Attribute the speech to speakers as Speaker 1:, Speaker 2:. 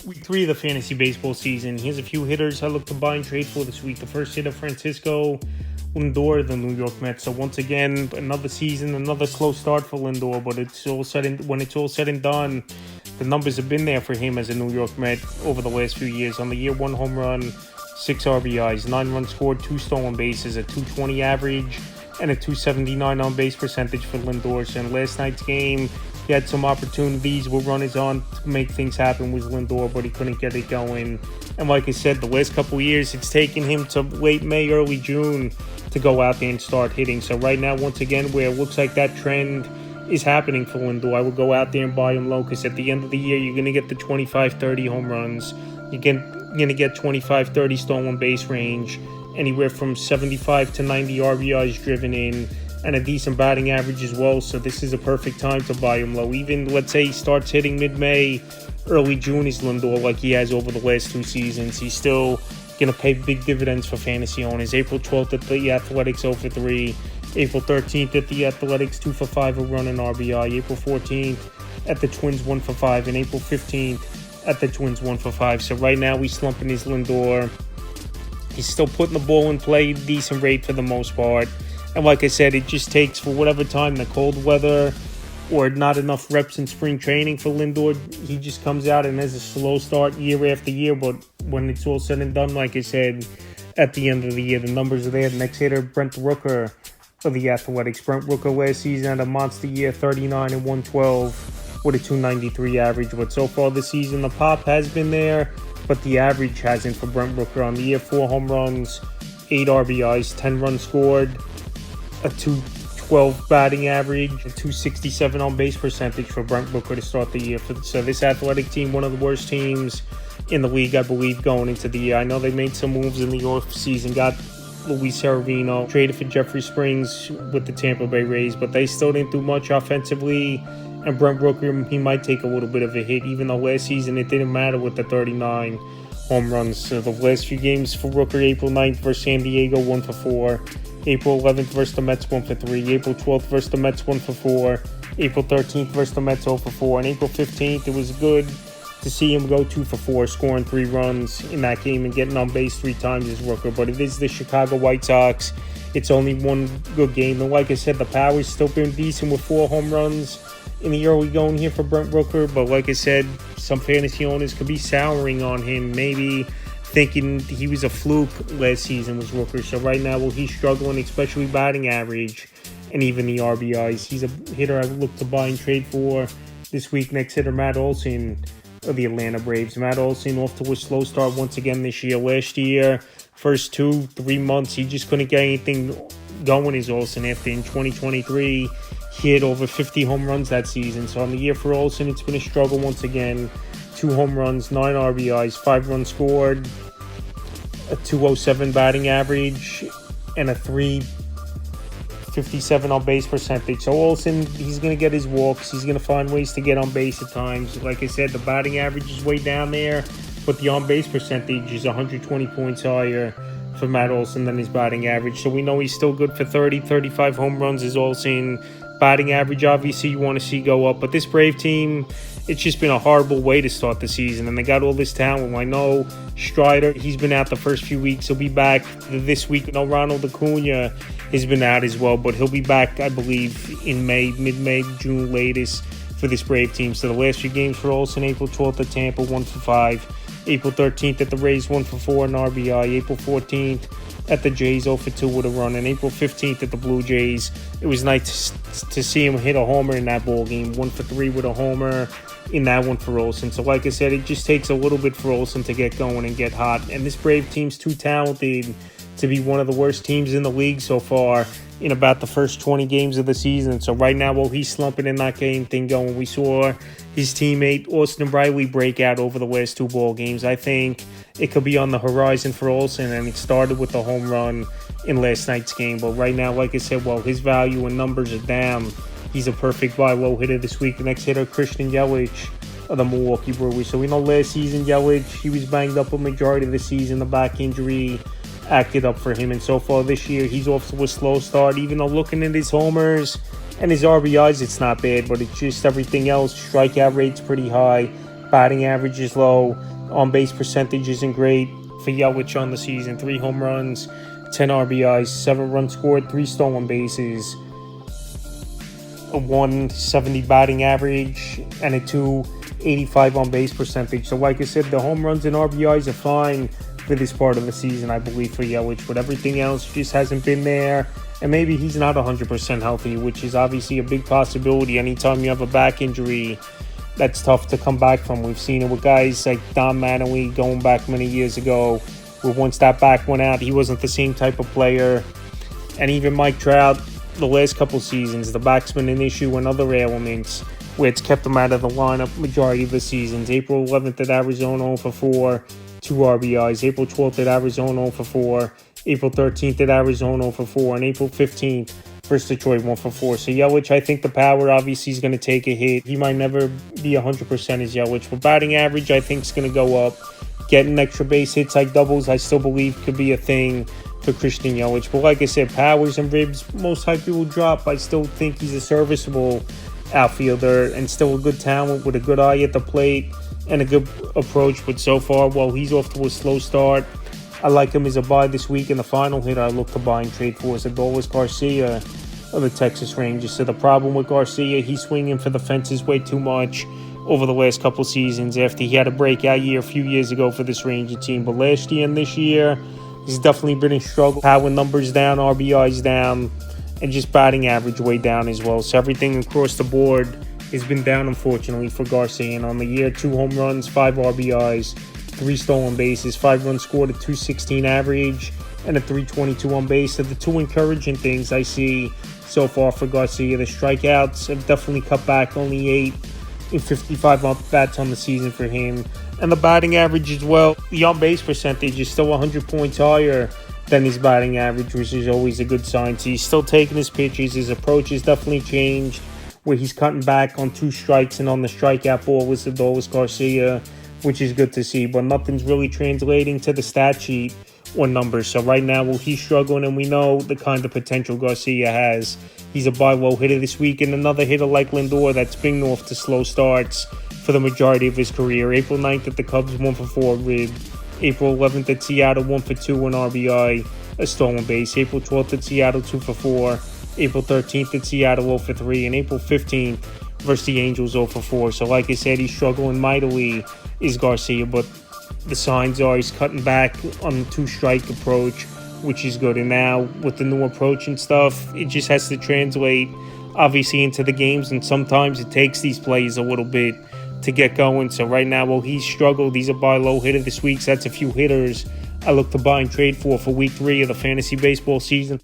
Speaker 1: Week 3 of the fantasy baseball season. Here's a few hitters I look to buy and trade for this week. The first hitter, Francisco Lindor, the New York Mets. So once again, another season, another slow start for Lindor. But when it's all said and done, the numbers have been there for him as a New York Met over the last few years. On the year, 1 home run, 6 RBIs, 9 runs scored, 2 stolen bases, a 220 average, and a 279 on base percentage for Lindor. So in last night's game, he had some opportunities with runners on to make things happen with Lindor, but he couldn't get it going. And like I said, the last couple of years, it's taken him to late May, early June to go out there and start hitting. So right now, once again, where it looks like that trend is happening for Lindor, I would go out there and buy him low, because at the end of the year, you're going to get the 25-30 home runs. You're going to get 25-30 stolen base range, anywhere from 75 to 90 RBIs driven in, and a decent batting average as well. So this is a perfect time to buy him low. Even, let's say, he starts hitting mid-May, early June is Lindor, like he has over the last 2 seasons. He's still going to pay big dividends for fantasy owners. April 12th at the Athletics, 0 for 3. April 13th at the Athletics, 2 for 5, a run and RBI. April 14th at the Twins, 1 for 5. And April 15th at the Twins, 1 for 5. So right now, he's slumping his Lindor. He's still putting the ball in play, decent rate for the most part. And like I said, it just takes, for whatever time, the cold weather or not enough reps in spring training for Lindor, he just comes out and has a slow start year after year. But when it's all said and done, like I said, at the end of the year, the numbers are there. The next hitter, Brent Rooker of the Athletics. Brent Rooker last season had a monster year, 39 and 112 with a 293 average. But so far this season, the pop has been there, but the average hasn't for Brent Rooker. On the year, 4 home runs, 8 RBIs, 10 runs scored, a 212 batting average, a 267 on base percentage for Brent Rooker to start the year. So this Athletic team, one of the worst teams in the league, I believe, going into the year. I know they made some moves in the offseason, got Luis Severino, traded for Jeffrey Springs with the Tampa Bay Rays, but they still didn't do much offensively. And Brent Rooker, he might take a little bit of a hit, even though last season it didn't matter with the 39 home runs. So the last few games for Rooker, April 9th versus San Diego, 1 for 4. April 11th versus the Mets, 1 for 3. April 12th versus the Mets, 1 for 4. April 13th versus the Mets, 0 for 4. And April 15th, it was good to see him go 2 for 4, scoring 3 runs in that game and getting on base 3 times as Rooker. But it is the Chicago White Sox. It's only one good game. And like I said, the power's still been decent with 4 home runs in the early going here for Brent Rooker. But like I said, some fantasy owners could be souring on him, maybe thinking he was a fluke last season was Rooker. So right now, he's struggling, especially batting average and even the RBIs. He's a hitter I would look to buy and trade for this week. Next hitter, Matt Olson of the Atlanta Braves. Matt Olson off to a slow start once again this year. Last year, first 2-3 months, he just couldn't get anything going as Olson. After in 2023, he hit over 50 home runs that season. So on the year for Olson, it's been a struggle once again. 2 home runs, 9 RBIs, 5 runs scored, a 207 batting average, and a 357 on base percentage. So Olson, he's going to get his walks. He's going to find ways to get on base at times. Like I said, the batting average is way down there, but the on base percentage is 120 points higher for Matt Olson than his batting average. So we know he's still good for 30-35 home runs as Olson. Batting average, obviously, you want to see go up. But this Brave team, it's just been a horrible way to start the season. And they got all this talent. I know Strider, he's been out the first few weeks. He'll be back this week. No, Ronald Acuna has been out as well. But he'll be back, I believe, in May, mid-May, June latest for this Brave team. So the last few games for Olson, April 12th at Tampa, 1 for 5. April 13th at the Rays, 1 for 4 and RBI. April 14th at the Jays, 0 for 2 with a run. And April 15th at the Blue Jays, it was nice to see him hit a homer in that ball game. 1 for 3 with a homer in that one for Olson. So like I said, it just takes a little bit for Olson to get going and get hot. And this Brave team's too talented to be one of the worst teams in the league so far in about the first 20 games of the season. So right now, while he's slumping and not getting anything going, we saw his teammate Austin Riley break out over the last 2 ball games. I think it could be on the horizon for Olson, and it started with the home run in last night's game. But right now, like I said, while his value and numbers are down, he's a perfect buy low hitter this week. The next hitter, Christian Yelich of the Milwaukee Brewers. So we know last season, Yelich, he was banged up a majority of the season. The back injury acted up for him. And so far this year, he's off to a slow start. Even though looking at his homers and his RBIs, it's not bad. But it's just everything else. Strikeout rate's pretty high. Batting average is low. On-base percentage isn't great for Yelich on the season. 3 home runs, 10 RBIs, 7 runs scored, 3 stolen bases, a 170 batting average, and a 285 on-base percentage. So like I said, the home runs and RBIs are fine for this part of the season, I believe, for Yelich, but everything else just hasn't been there. And maybe he's not 100% healthy, which is obviously a big possibility. Anytime you have a back injury, that's tough to come back from. We've seen it with guys like Don Mattingly going back many years ago, where once that back went out, he wasn't the same type of player. And even Mike Trout, the last couple seasons, the back's been an issue and other ailments where it's kept him out of the lineup majority of the seasons. April 11th at Arizona 0 for 4, 2 RBIs. April 12th at Arizona 0 for 4. April 13th at Arizona 0 for 4. And April 15th versus Detroit 1 for 4. So Yelich, I think the power obviously is going to take a hit. He might never be 100% as Yelich, but batting average I think is going to go up. Getting extra base hits like doubles, I still believe could be a thing for Christian Yelich. But like I said, powers and ribs most likely will drop. I still think he's a serviceable outfielder and still a good talent with a good eye at the plate and a good approach. But so far, while he's off to a slow start, I like him as a buy this week. And the final hitter I look to buy and trade for is Adolis Garcia of the Texas Rangers. So the problem with Garcia, he's swinging for the fences way too much over the last couple seasons after he had a breakout year a few years ago for this Ranger team. But last year and this year, he's definitely been in struggle. Power numbers down, RBIs down, and just batting average way down as well. So everything across the board has been down, unfortunately, for Garcia. And on the year, 2 home runs, 5 RBIs, 3 stolen bases, 5 runs scored, a 216 average, and a 322 on base. So the 2 encouraging things I see so far for Garcia, the strikeouts have definitely cut back, only 8 in 55 at-bats on the season for him. And the batting average as well, the on-base percentage is still 100 points higher than his batting average, which is always a good sign. So he's still taking his pitches. His approach has definitely changed, where he's cutting back on 2 strikes and on the strikeout ball with Adolis Garcia, which is good to see. But nothing's really translating to the stat sheet or numbers. So right now, well, he's struggling, and we know the kind of potential Garcia has. He's a buy low hitter this week, and another hitter like Lindor that's been off to slow starts for the majority of his career. April 9th at the Cubs, 1 for 4 rib. April 11th at Seattle, 1 for 2, an RBI, a stolen base. April 12th at Seattle, 2 for 4. April 13th at Seattle, 0 for 3. And April 15th versus the Angels, 0 for 4. So like I said, he's struggling mightily, is Garcia, but the signs are he's cutting back on the 2-strike approach, which is good. And now with the new approach and stuff, it just has to translate obviously into the games, and sometimes it takes these plays a little bit to get going. So right now, well, he's struggled. He's a buy low hitter this week, so that's a few hitters I look to buy and trade for week 3 of the fantasy baseball season.